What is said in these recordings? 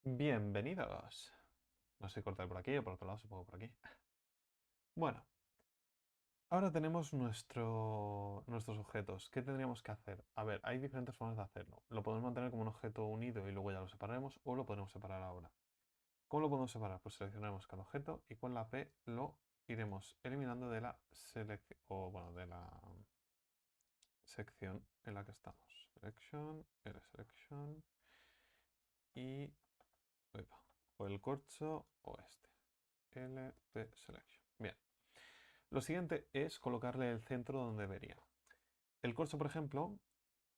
Bienvenidos. No sé si cortar por aquí o por otro lado, supongo por aquí. Bueno, ahora tenemos nuestros objetos. ¿Qué tendríamos que hacer? A ver, hay diferentes formas de hacerlo. Lo podemos mantener como un objeto unido y luego ya lo separaremos, o lo podemos separar ahora. ¿Cómo lo podemos separar? Pues seleccionaremos cada objeto y con la P lo iremos eliminando de la selección, o bueno, de la sección en la que estamos. Selection, Selection y... epa, o el corcho o este. LP Selection. Bien. Lo siguiente es colocarle el centro donde debería. El corcho, por ejemplo,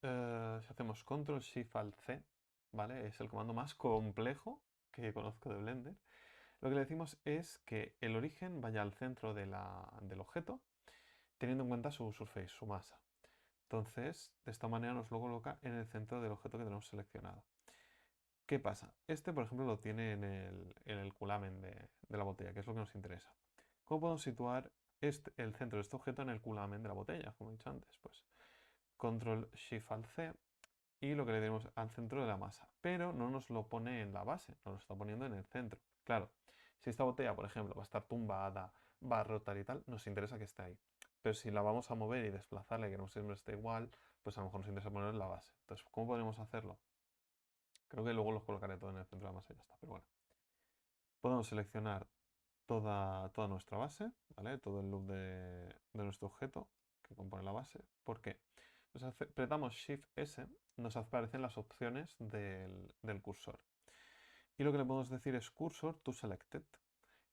si hacemos Control Shift Alt C, ¿vale? Es el comando más complejo que conozco de Blender. Lo que le decimos es que el origen vaya al centro del objeto, teniendo en cuenta su surface, su masa. Entonces, de esta manera nos lo coloca en el centro del objeto que tenemos seleccionado. ¿Qué pasa? Este, por ejemplo, lo tiene en el culamen de la botella, que es lo que nos interesa. ¿Cómo podemos situar el centro de este objeto en el culamen de la botella, como he dicho antes? Pues Control Shift Alt C y lo que le demos al centro de la masa. Pero no nos lo pone en la base, nos lo está poniendo en el centro. Claro, si esta botella, por ejemplo, va a estar tumbada, va a rotar y tal, nos interesa que esté ahí. Pero si la vamos a mover y desplazarle, que no siempre esté igual, pues a lo mejor nos interesa ponerlo en la base. Entonces, ¿cómo podemos hacerlo? Creo que luego los colocaré todo en el centro de la masa y ya está. Pero bueno, podemos seleccionar toda nuestra base, ¿vale? Todo el loop de nuestro objeto que compone la base. ¿Por qué? Pues apretamos Shift S, nos aparecen las opciones del cursor. Y lo que le podemos decir es Cursor to Selected.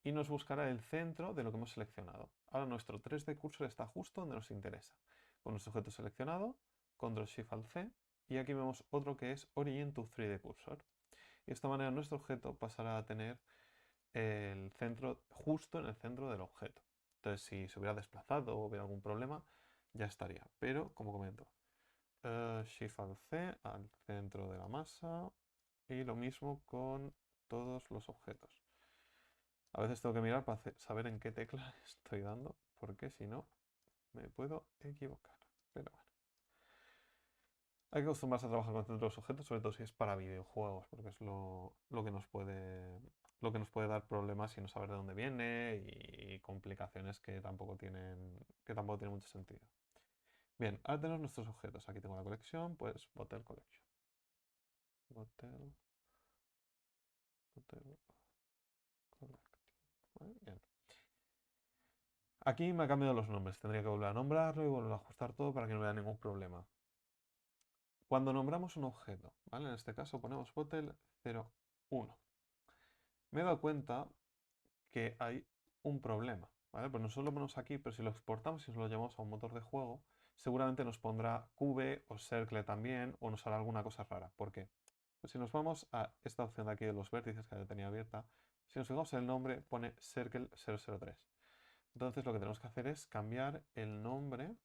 Y nos buscará el centro de lo que hemos seleccionado. Ahora nuestro 3D cursor está justo donde nos interesa. Con nuestro objeto seleccionado, Ctrl Shift Alt C, y aquí vemos otro que es Origin to 3D Cursor. Y de esta manera nuestro objeto pasará a tener el centro justo en el centro del objeto. Entonces, si se hubiera desplazado o hubiera algún problema, ya estaría. Pero, como comento, Shift Alt C al centro de la masa y lo mismo con todos los objetos. A veces tengo que mirar para saber en qué tecla estoy dando, porque si no, me puedo equivocar. Pero bueno. Hay que acostumbrarse a trabajar con centros de los objetos, sobre todo si es para videojuegos, porque es lo que nos puede dar problemas y no saber de dónde viene y complicaciones que tampoco tienen mucho sentido. Bien, ahora tenemos nuestros objetos. Aquí tengo la colección, pues Bottle Collection. Bottle, Bottle Collection. Muy bien. Aquí me ha cambiado los nombres. Tendría que volver a nombrarlo y volver a ajustar todo para que no haya ningún problema. Cuando nombramos un objeto, ¿vale? En este caso ponemos Bottle 01. Me he dado cuenta que hay un problema, ¿vale? Pues nosotros lo ponemos aquí, pero si lo exportamos y nos lo llevamos a un motor de juego, seguramente nos pondrá Cube o Circle también, o nos hará alguna cosa rara. ¿Por qué? Pues si nos vamos a esta opción de aquí de los vértices que ya tenía abierta, si nos fijamos en el nombre, pone Circle 003. Entonces lo que tenemos que hacer es cambiar el nombre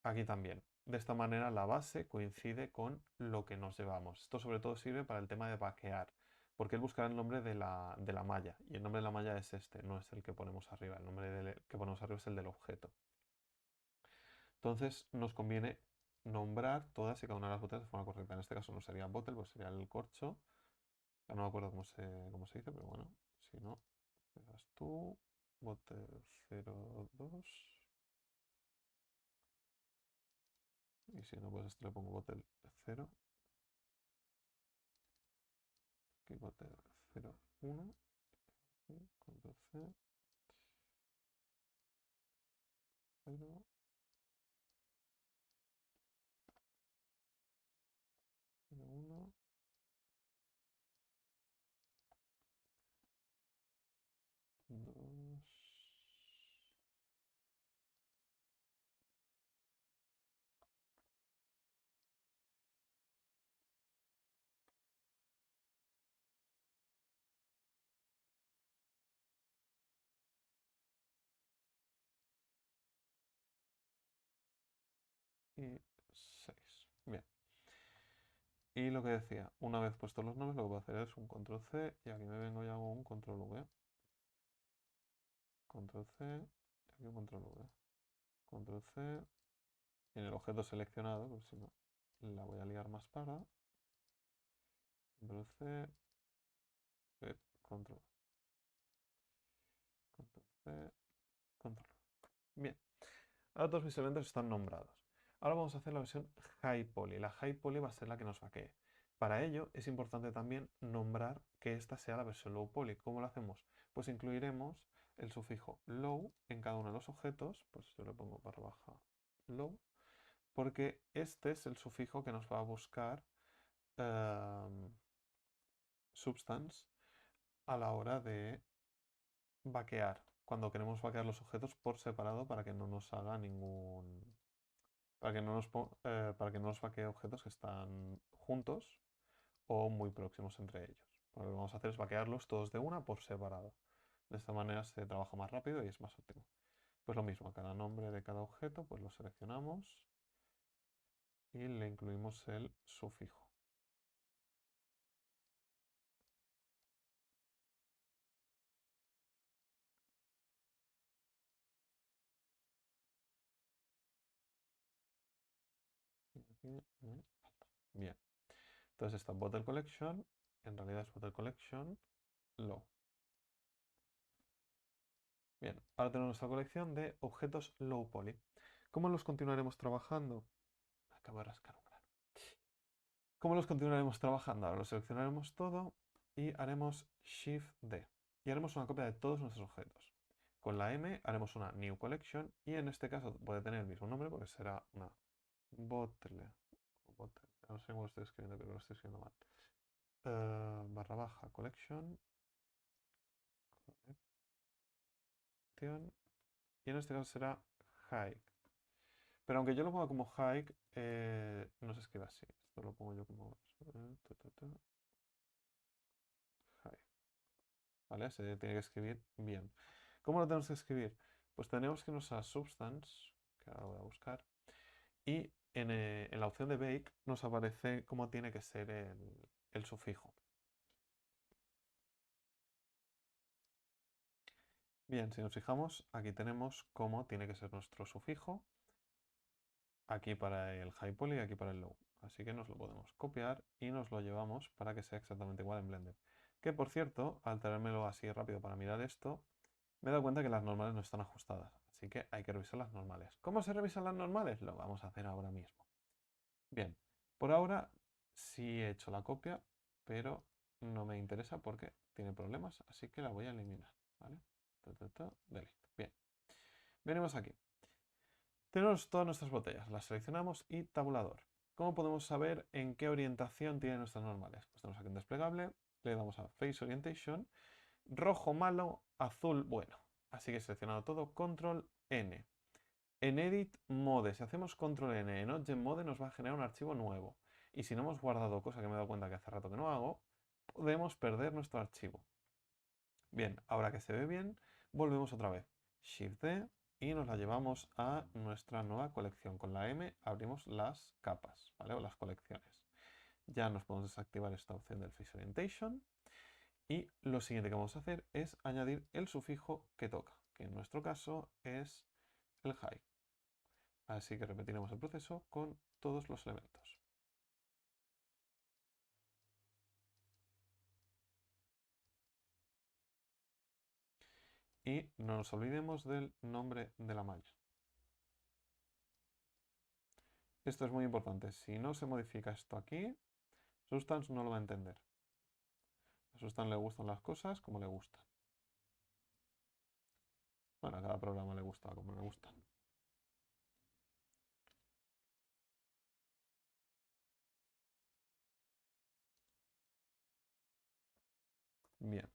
aquí también. De esta manera la base coincide con lo que nos llevamos. Esto sobre todo sirve para el tema de vaquear, porque él buscará el nombre de la malla, y el nombre de la malla es este, no es el que ponemos arriba. El nombre que ponemos arriba es el del objeto. Entonces nos conviene nombrar todas y cada una de las botellas de forma correcta. En este caso no sería bottle, pues sería el corcho. Ya no me acuerdo cómo se dice, pero bueno, si no, le das tú, bottle 02. Y si no, pues este le pongo bottle 0. Aquí bottle 01. Control C, 0, 1, 2. Y 6. Bien. Y lo que decía, una vez puestos los nombres, lo que puedo hacer es un control C y aquí me vengo y hago un control V. Control C y aquí un control V. Control C y en el objeto seleccionado, porque si no la voy a liar más para. Control C control, control C, control V. Bien, ahora todos mis elementos están nombrados. Ahora vamos a hacer la versión high poly. La high poly va a ser la que nos vaquee. Para ello es importante también nombrar que esta sea la versión low poly. ¿Cómo lo hacemos? Pues incluiremos el sufijo low en cada uno de los objetos. Pues yo le pongo barra baja low, porque este es el sufijo que nos va a buscar substance a la hora de vaquear, cuando queremos vaquear los objetos por separado para que no nos haga ningún... para que no nos vaquee objetos que están juntos o muy próximos entre ellos. Lo que vamos a hacer es vaquearlos todos de una por separado. De esta manera se trabaja más rápido y es más óptimo. Pues lo mismo, a cada nombre de cada objeto pues lo seleccionamos y le incluimos el sufijo. Bien. Entonces esta bottle collection en realidad es bottle collection low. Bien, ahora tenemos nuestra colección de objetos low poly. ¿Cómo los continuaremos trabajando? Acabo de rascar un grano. ¿Cómo los continuaremos trabajando? Ahora lo seleccionaremos todo y haremos Shift D. Y haremos una copia de todos nuestros objetos. Con la M haremos una New Collection y en este caso puede tener el mismo nombre porque será una bottle. No sé cómo lo estoy escribiendo, creo que lo estoy escribiendo mal. Barra baja collection. Y en este caso será hike. Pero aunque yo lo ponga como hike, no se escribe así. Esto lo pongo yo como hike. ¿Vale? Se tiene que escribir bien. ¿Cómo lo tenemos que escribir? Pues tenemos que irnos a substance, que ahora lo voy a buscar, y en la opción de bake nos aparece cómo tiene que ser el sufijo. Bien, si nos fijamos, aquí tenemos cómo tiene que ser nuestro sufijo. Aquí para el high poly y aquí para el low. Así que nos lo podemos copiar y nos lo llevamos para que sea exactamente igual en Blender. Que por cierto, al traérmelo así rápido para mirar esto, me he dado cuenta que las normales no están ajustadas. Así que hay que revisar las normales. ¿Cómo se revisan las normales? Lo vamos a hacer ahora mismo. Bien, por ahora sí he hecho la copia, pero no me interesa porque tiene problemas, así que la voy a eliminar. ¿Vale? Delete. Bien, venimos aquí. Tenemos todas nuestras botellas, las seleccionamos y tabulador. ¿Cómo podemos saber en qué orientación tienen nuestras normales? Pues tenemos aquí un desplegable, le damos a Face Orientation, rojo malo, azul bueno. Así que seleccionado todo, Control N. En Edit Mode, si hacemos Control N en Object Mode nos va a generar un archivo nuevo. Y si no hemos guardado, cosa que me he dado cuenta que hace rato que no hago, podemos perder nuestro archivo. Bien, ahora que se ve bien, volvemos otra vez. Shift D y nos la llevamos a nuestra nueva colección. Con la M abrimos las capas, ¿vale? O las colecciones. Ya nos podemos desactivar esta opción del Face Orientation. Y lo siguiente que vamos a hacer es añadir el sufijo que toca, que en nuestro caso es el high. Así que repetiremos el proceso con todos los elementos. Y no nos olvidemos del nombre de la malla. Esto es muy importante. Si no se modifica esto aquí, Substance no lo va a entender. A Substance le gustan las cosas como le gustan. Bueno, a cada programa le gusta como le gustan. Bien.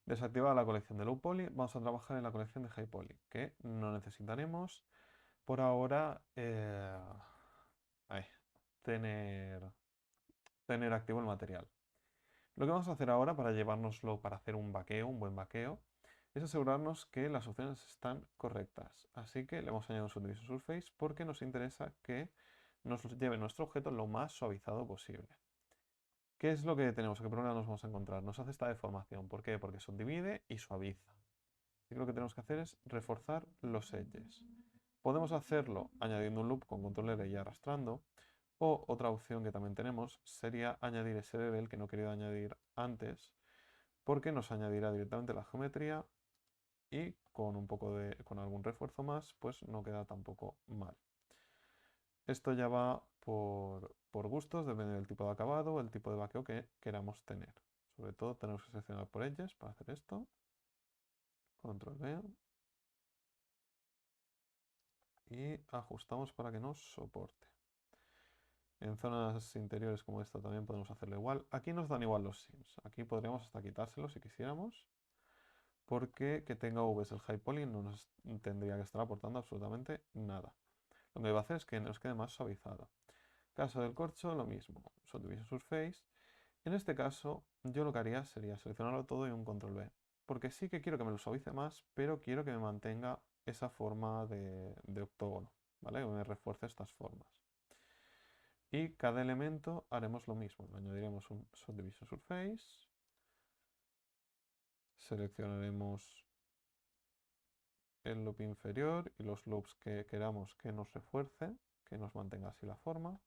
Desactivada la colección de low poly, vamos a trabajar en la colección de high poly, que no necesitaremos por ahora tener activo el material. Lo que vamos a hacer ahora para llevárnoslo, para hacer un vaqueo, un buen vaqueo, es asegurarnos que las opciones están correctas. Así que le vamos a añadir un Subdivision Surface porque nos interesa que nos lleve nuestro objeto lo más suavizado posible. ¿Qué es lo que tenemos? ¿Qué problema nos vamos a encontrar? Nos hace esta deformación. ¿Por qué? Porque subdivide y suaviza. Así que lo que tenemos que hacer es reforzar los edges. Podemos hacerlo añadiendo un loop con control L y arrastrando. O otra opción que también tenemos sería añadir ese bevel que no he querido añadir antes porque nos añadirá directamente la geometría y con algún refuerzo más, pues no queda tampoco mal. Esto ya va por gustos, depende del tipo de acabado, el tipo de vaqueo que queramos tener. Sobre todo tenemos que seleccionar por edges para hacer esto. Control V. Y ajustamos para que nos soporte. En zonas interiores como esta también podemos hacerlo igual. Aquí nos dan igual los sims. Aquí podríamos hasta quitárselos si quisiéramos. Porque que tenga Vs el high poly no nos tendría que estar aportando absolutamente nada. Lo que va a hacer es que nos quede más suavizado. Caso del corcho, lo mismo. Subdivision Surface. En este caso, yo lo que haría sería seleccionarlo todo y un control V. Porque sí que quiero que me lo suavice más, pero quiero que me mantenga esa forma de octógono, ¿vale? Que me refuerce estas formas. Y cada elemento haremos lo mismo. Le añadiremos un Subdivision Surface. Seleccionaremos el loop inferior y los loops que queramos que nos refuerce, que nos mantenga así la forma.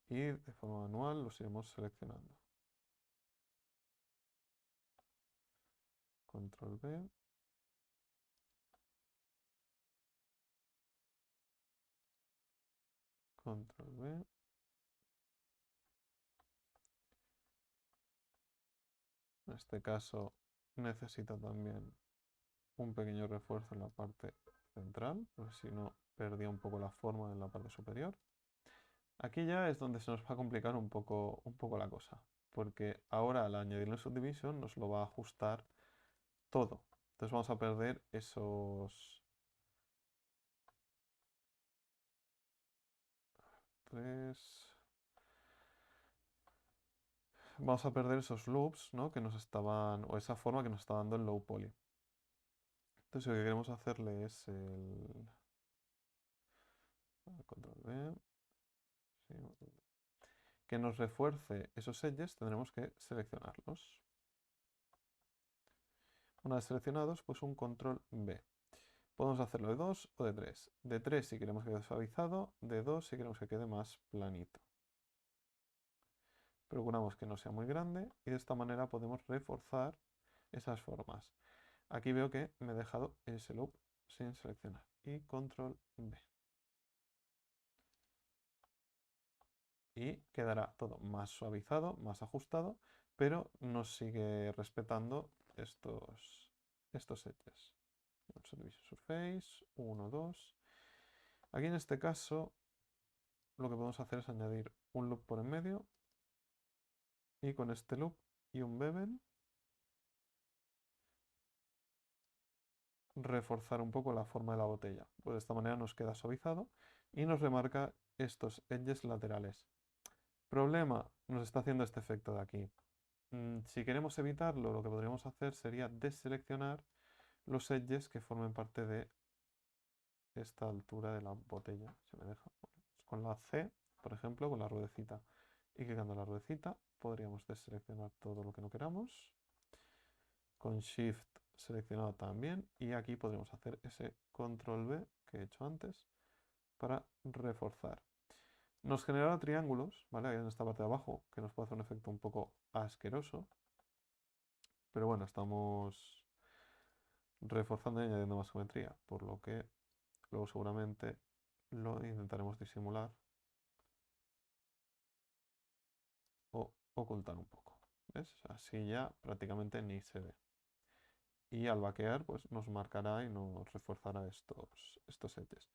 Y de forma manual los iremos seleccionando. Control V. Control V. En este caso necesita también un pequeño refuerzo en la parte central, porque si no perdía un poco la forma en la parte superior. Aquí ya es donde se nos va a complicar un poco la cosa, porque ahora al añadirle Subdivision nos lo va a ajustar todo. Entonces vamos a perder esos 3. Vamos a perder esos loops, ¿no? Que nos estaban, o esa forma que nos está dando el low poly. Entonces lo que queremos hacerle es el control V, sí, que nos refuerce esos edges, tendremos que seleccionarlos. Una vez seleccionados, pues un control V. Podemos hacerlo de 2 o de 3. De 3 si queremos que quede suavizado, de 2 si queremos que quede más planito. Procuramos que no sea muy grande y de esta manera podemos reforzar esas formas. Aquí veo que me he dejado ese loop sin seleccionar y control V. Y quedará todo más suavizado, más ajustado, pero nos sigue respetando estos edges. Subdivision Surface, 1, 2. Aquí en este caso lo que podemos hacer es añadir un loop por en medio y con este loop y un bevel reforzar un poco la forma de la botella. Pues de esta manera nos queda suavizado y nos remarca estos edges laterales. Problema, nos está haciendo este efecto de aquí. Si queremos evitarlo, lo que podríamos hacer sería deseleccionar los edges que formen parte de esta altura de la botella. Se me deja. Con la C, por ejemplo, con la ruedecita y clicando la ruedecita, podríamos deseleccionar todo lo que no queramos. Con Shift seleccionado también. Y aquí podríamos hacer ese Control V que he hecho antes para reforzar. Nos generará triángulos, ¿vale? Ahí en esta parte de abajo, que nos puede hacer un efecto un poco asqueroso. Pero bueno, estamos reforzando y añadiendo más geometría, por lo que luego seguramente lo intentaremos disimular o ocultar un poco. ¿Ves? Así ya prácticamente ni se ve. Y al vaquear, pues nos marcará y nos reforzará estos edges.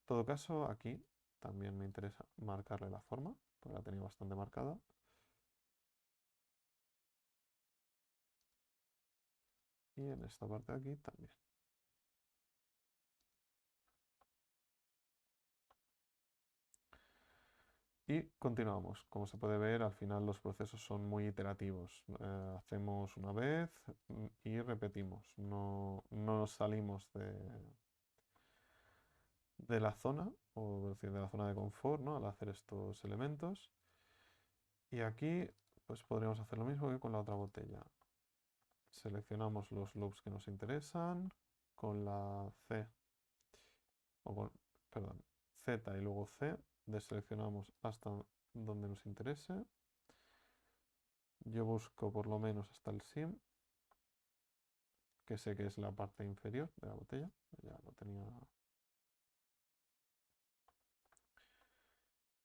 En todo caso, aquí también me interesa marcarle la forma, porque la tenía bastante marcada. Y en esta parte de aquí también. Y continuamos. Como se puede ver, al final los procesos son muy iterativos. Hacemos una vez y repetimos. No nos salimos de la zona, o decir, de la zona de confort, ¿no? Al hacer estos elementos. Y aquí pues podríamos hacer lo mismo que con la otra botella. Seleccionamos los loops que nos interesan con la C, o con, perdón, Z y luego C. Deseleccionamos hasta donde nos interese. Yo busco por lo menos hasta el sim, que sé que es la parte inferior de la botella. Ya lo tenía.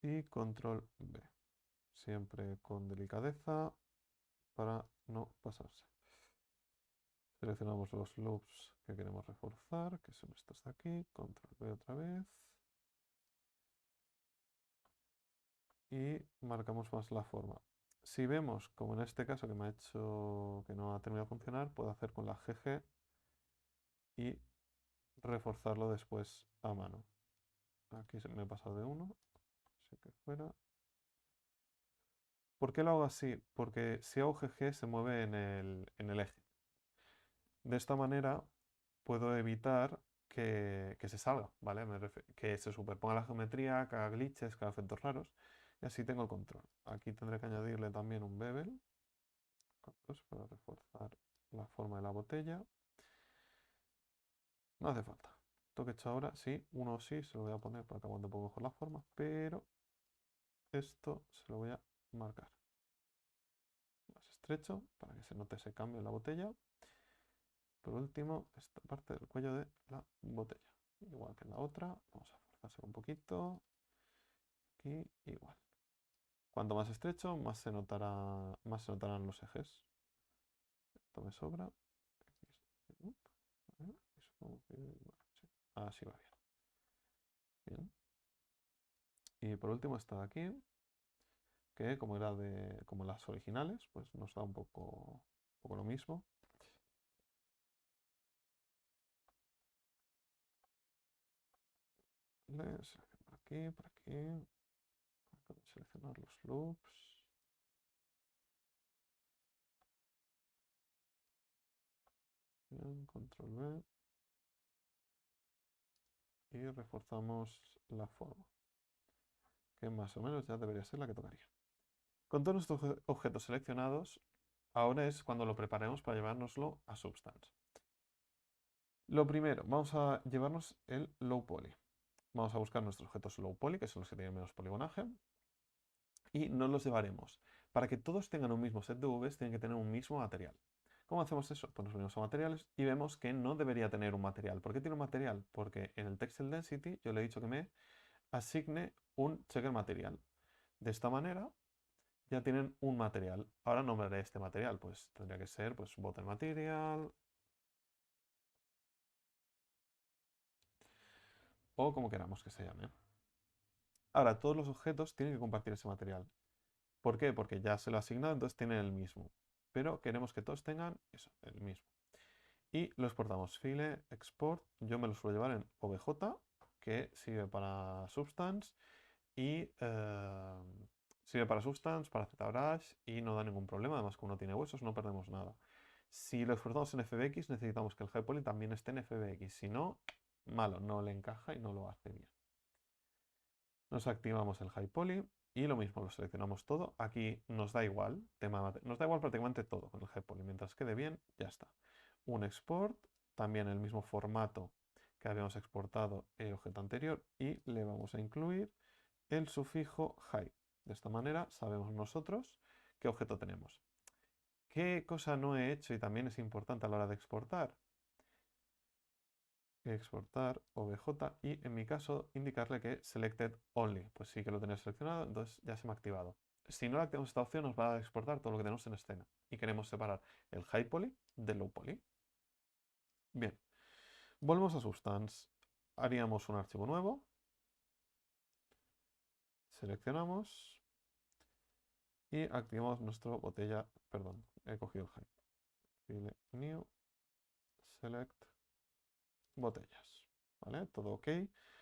Y control B. Siempre con delicadeza para no pasarse. Seleccionamos los loops que queremos reforzar, que son estos de aquí. Control B otra vez. Y marcamos más la forma. Si vemos, como en este caso que me ha hecho que no ha terminado de funcionar, puedo hacer con la GG y reforzarlo después a mano. Aquí me he pasado de uno, así que fuera. ¿Por qué lo hago así? Porque si hago GG se mueve en el eje. De esta manera puedo evitar que se salga, ¿vale? Que se superponga la geometría, que haga glitches, que haga efectos raros. Y así tengo el control. Aquí tendré que añadirle también un bevel para reforzar la forma de la botella. No hace falta. Esto que he hecho ahora, sí, uno sí, se lo voy a poner para que aguante un poco mejor la forma, pero esto se lo voy a marcar más estrecho para que se note ese cambio en la botella. Por último, esta parte del cuello de la botella. Igual que en la otra, vamos a forzarse un poquito. Aquí igual. Cuanto más estrecho, más se notarán los ejes. Esto me sobra. Así va bien. Bien. Y por último esta de aquí, que como era como las originales, pues nos da un poco lo mismo. Seleccionar aquí, por aquí. Seleccionar los loops. Bien, control V. Y reforzamos la forma, que más o menos ya debería ser la que tocaría. Con todos nuestros objetos seleccionados, ahora es cuando lo preparemos para llevárnoslo a Substance. Lo primero, vamos a llevarnos el low poly. Vamos a buscar nuestros objetos low poly, que son los que tienen menos poligonaje, y nos los llevaremos. Para que todos tengan un mismo set de Vs, tienen que tener un mismo material. ¿Cómo hacemos eso? Pues nos venimos a materiales y vemos que no debería tener un material. ¿Por qué tiene un material? Porque en el Textile Density yo le he dicho que me asigne un checker material. De esta manera ya tienen un material. Ahora nombraré este material, pues tendría que ser pues bottom material o como queramos que se llame. Ahora todos los objetos tienen que compartir ese material. ¿Por qué? Porque ya se lo ha asignado, entonces tienen el mismo. Pero queremos que todos tengan eso, el mismo. Y lo exportamos. File, export. Yo me lo suelo llevar en OBJ, que sirve para Substance y sirve para Substance, para ZBrush y no da ningún problema. Además, como no tiene huesos, no perdemos nada. Si lo exportamos en FBX, necesitamos que el high poly también esté en FBX. Si no, malo, no le encaja y no lo hace bien. Nos activamos el high poly y lo mismo, lo seleccionamos todo. Aquí nos da igual, nos da igual prácticamente todo con el high poly. Mientras quede bien, ya está. Un export, también el mismo formato que habíamos exportado el objeto anterior y le vamos a incluir el sufijo high. De esta manera sabemos nosotros qué objeto tenemos. ¿Qué cosa no he hecho y también es importante a la hora de exportar? Exportar OBJ y en mi caso indicarle que selected only. Pues sí que lo tenía seleccionado, entonces ya se me ha activado. Si no le activamos esta opción nos va a exportar todo lo que tenemos en escena y queremos separar el high poly del low poly. Bien, volvemos a Substance. Haríamos un archivo nuevo. Seleccionamos y activamos nuestra botella, perdón, he cogido el high. File new, select, botellas. ¿Vale? Todo ok.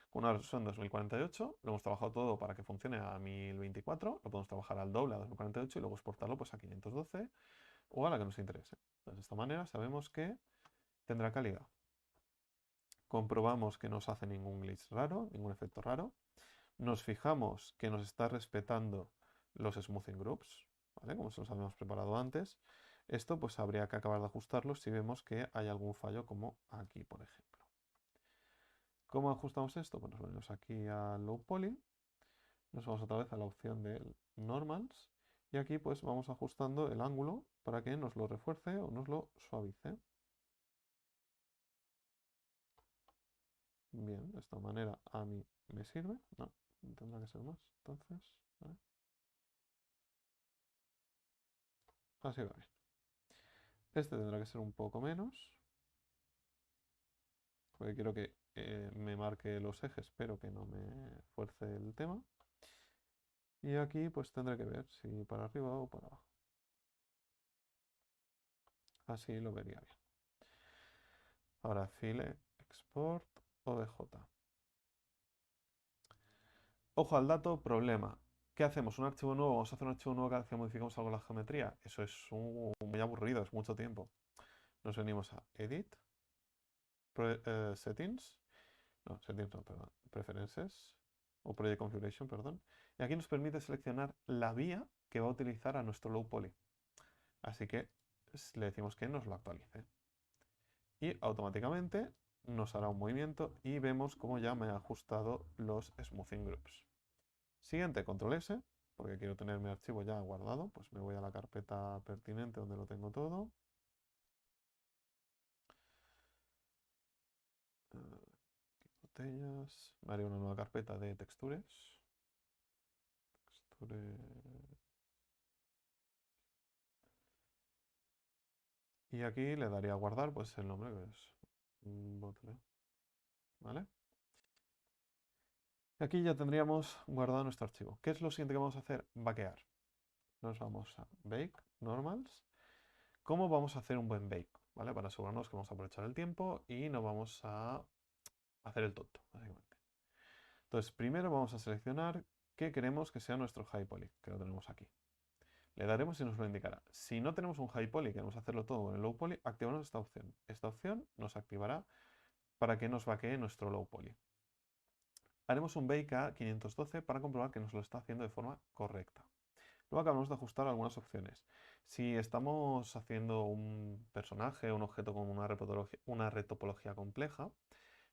Con una resolución 2048, lo hemos trabajado todo para que funcione a 1024, lo podemos trabajar al doble a 2048 y luego exportarlo pues a 512 o a la que nos interese. Entonces, de esta manera sabemos que tendrá calidad. Comprobamos que no se hace ningún glitch raro, ningún efecto raro. Nos fijamos que nos está respetando los smoothing groups, ¿vale? Como se los habíamos preparado antes. Esto pues habría que acabar de ajustarlos si vemos que hay algún fallo como aquí, por ejemplo. ¿Cómo ajustamos esto? Pues nos venimos aquí a Low Poly, nos vamos otra vez a la opción de Normals Y aquí pues vamos ajustando el ángulo para que nos lo refuerce o nos lo suavice. Bien, de esta manera a mí me sirve. No, tendrá que ser más. Entonces, ¿vale? Así va bien. Este tendrá que ser un poco menos, porque quiero que me marque los ejes, pero que no me fuerce el tema. Y aquí pues tendré que ver si para arriba o para abajo. Así lo vería bien. Ahora file, export, OBJ. Ojo al dato, problema. ¿Qué hacemos? ¿Un archivo nuevo? ¿Vamos a hacer un archivo nuevo cada vez que modificamos algo en la geometría? Eso es muy aburrido, es mucho tiempo. Nos venimos a Edit, Settings, no, Settings no, perdón, Preferences, o Project Configuration, perdón. Y aquí nos permite seleccionar la vía que va a utilizar a nuestro low poly. Así que le decimos que nos lo actualice. Y automáticamente nos hará un movimiento y vemos cómo ya me ha ajustado los smoothing groups. Siguiente, control S, porque quiero tener mi archivo ya guardado, pues me voy a la carpeta pertinente donde lo tengo todo. Botellas. Me haré una nueva carpeta de textures. Y aquí le daría a guardar, pues el nombre que es bottle, ¿vale? Aquí ya tendríamos guardado nuestro archivo. ¿Qué es lo siguiente que vamos a hacer? Bakear. Nos vamos a Bake, Normals. ¿Cómo vamos a hacer un buen bake? ¿Vale? Para asegurarnos que vamos a aprovechar el tiempo y no vamos a hacer el tonto, básicamente. Entonces, primero vamos a seleccionar qué queremos que sea nuestro high poly, que lo tenemos aquí. Le daremos y nos lo indicará. Si no tenemos un high poly y queremos hacerlo todo con el low poly, activamos esta opción. Esta opción nos activará para que nos vaquee nuestro low poly. Haremos un bake a 512 para comprobar que nos lo está haciendo de forma correcta. Luego acabamos de ajustar algunas opciones. Si estamos haciendo un personaje, un objeto con una retopología compleja,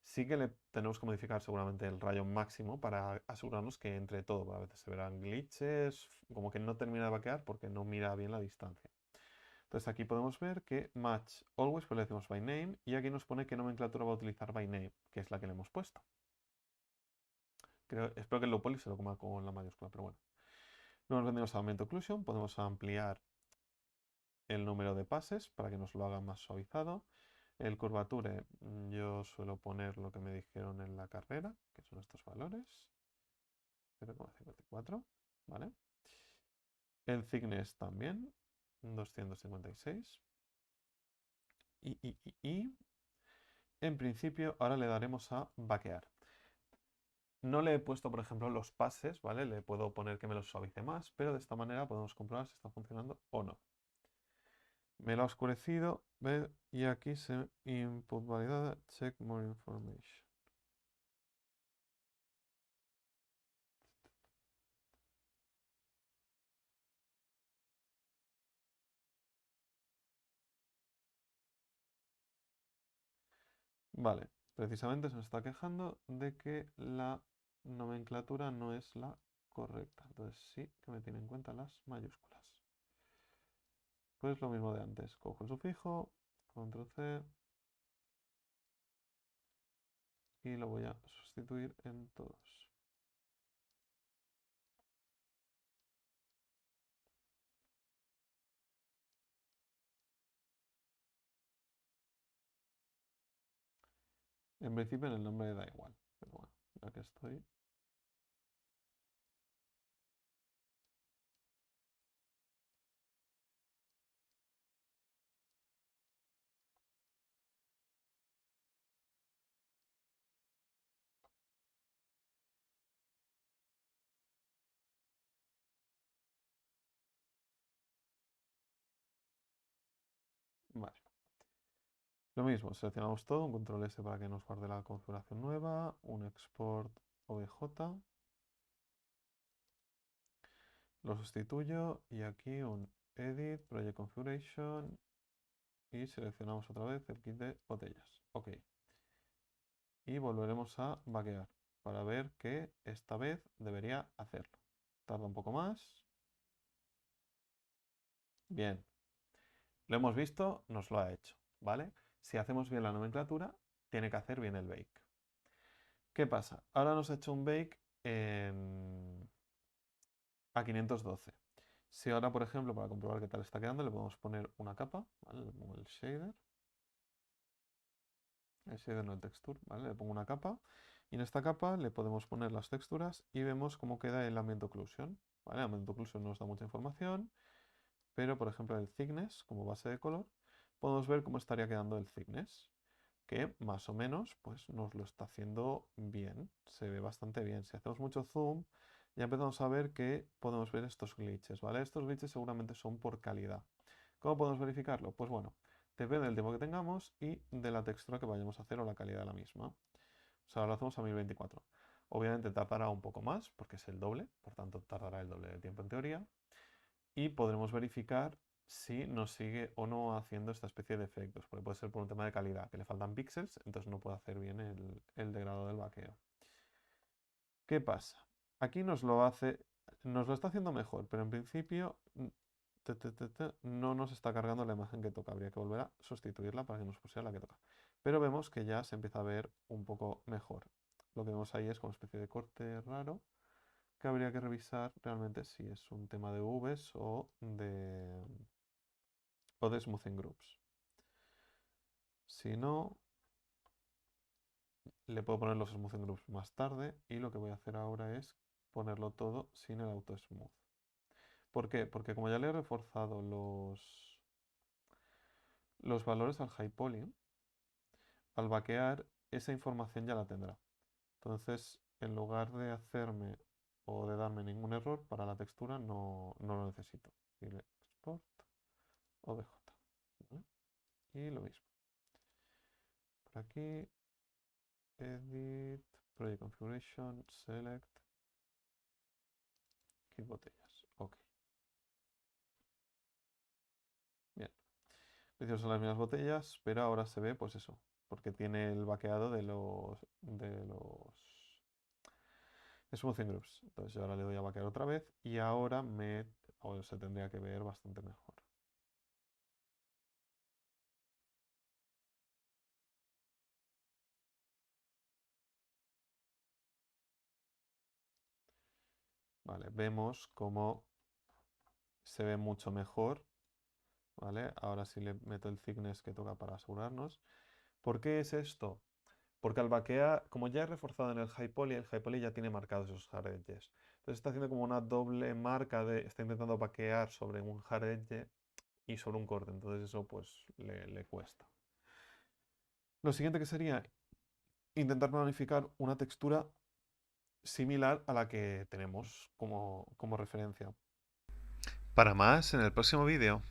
sí que le tenemos que modificar seguramente el rayo máximo para asegurarnos que entre todo. A veces se verán glitches, como que no termina de vaquear porque no mira bien la distancia. Entonces aquí podemos ver que match always, pues le decimos by name, y aquí nos pone qué nomenclatura va a utilizar by name, que es la que le hemos puesto. Espero que el low poly se lo coma con la mayúscula, pero bueno. Luego nos vendemos a Augment Occlusion, podemos ampliar el número de pases para que nos lo haga más suavizado. El curvature, yo suelo poner lo que me dijeron en la carrera, que son estos valores. 0,54, ¿vale? El thickness también, 256. Y en principio ahora le daremos a vaquear. No le he puesto, por ejemplo, los pases, ¿vale? Le puedo poner que me los suavice más, pero de esta manera podemos comprobar si está funcionando o no. Me lo ha oscurecido, ¿ve? Y aquí se input validada, check more information. Vale, precisamente se nos está quejando de que la nomenclatura no es la correcta. Entonces sí que me tiene en cuenta las mayúsculas. Pues lo mismo de antes. Cojo el sufijo, control C y lo voy a sustituir en todos. En principio en el nombre da igual, pero bueno, ya que estoy. Vale. Lo mismo, seleccionamos todo, un control S para que nos guarde la configuración nueva, un export OBJ, lo sustituyo y aquí un edit, project configuration y seleccionamos otra vez el kit de botellas. Ok. Y volveremos a vaquear para ver que esta vez debería hacerlo. Tarda un poco más. Bien. Lo hemos visto, nos lo ha hecho, ¿vale? Si hacemos bien la nomenclatura, tiene que hacer bien el bake. ¿Qué pasa? Ahora nos ha hecho un bake a 512. Si ahora, por ejemplo, para comprobar qué tal está quedando, le podemos poner una capa, ¿vale? Le pongo el shader no el texture, ¿vale? Le pongo una capa y en esta capa le podemos poner las texturas y vemos cómo queda el ambient occlusion, ¿vale? El ambient occlusion no nos da mucha información, pero por ejemplo el thickness como base de color, podemos ver cómo estaría quedando el thickness, que más o menos pues nos lo está haciendo bien, se ve bastante bien. Si hacemos mucho zoom, ya empezamos a ver que podemos ver estos glitches, ¿vale? Estos glitches seguramente son por calidad. ¿Cómo podemos verificarlo? Pues bueno, depende del tiempo que tengamos y de la textura que vayamos a hacer o la calidad de la misma. O sea, lo hacemos a 1024. Obviamente tardará un poco más porque es el doble, por tanto tardará el doble de tiempo en teoría. Y podremos verificar si nos sigue o no haciendo esta especie de efectos, porque puede ser por un tema de calidad, que le faltan píxeles, entonces no puede hacer bien el degradado del vaqueo. ¿Qué pasa? Aquí nos lo está haciendo mejor, pero en principio no nos está cargando la imagen que toca. Habría que volver a sustituirla para que nos pusiera la que toca. Pero vemos que ya se empieza a ver un poco mejor. Lo que vemos ahí es como una especie de corte raro que habría que revisar realmente si es un tema de Vs o de smoothing groups. Si no, le puedo poner los smoothing groups más tarde y lo que voy a hacer ahora es ponerlo todo sin el auto smooth. ¿Por qué? Porque como ya le he reforzado los valores al high poly, al vaquear esa información ya la tendrá. Entonces, en lugar de hacerme o de darme ningún error para la textura, no lo necesito. Dile export obj. ¿Vale? Y lo mismo. Por aquí, edit, project configuration, select, kit botellas. Ok. Bien. Precios son las mismas botellas, pero ahora se ve, pues eso, porque tiene el vaqueado de los smoothing groups. Entonces yo ahora le doy a vaquear otra vez y ahora se tendría que ver bastante mejor. Vale, vemos cómo se ve mucho mejor, ¿vale? Ahora sí le meto el thickness que toca para asegurarnos. ¿Por qué es esto? Porque al vaquear, como ya he reforzado en el high poly ya tiene marcados esos hard edges. Entonces está haciendo como una doble marca está intentando vaquear sobre un hard edge y sobre un corte. Entonces eso pues le cuesta. Lo siguiente que sería intentar planificar una textura similar a la que tenemos como referencia. Para más en el próximo vídeo.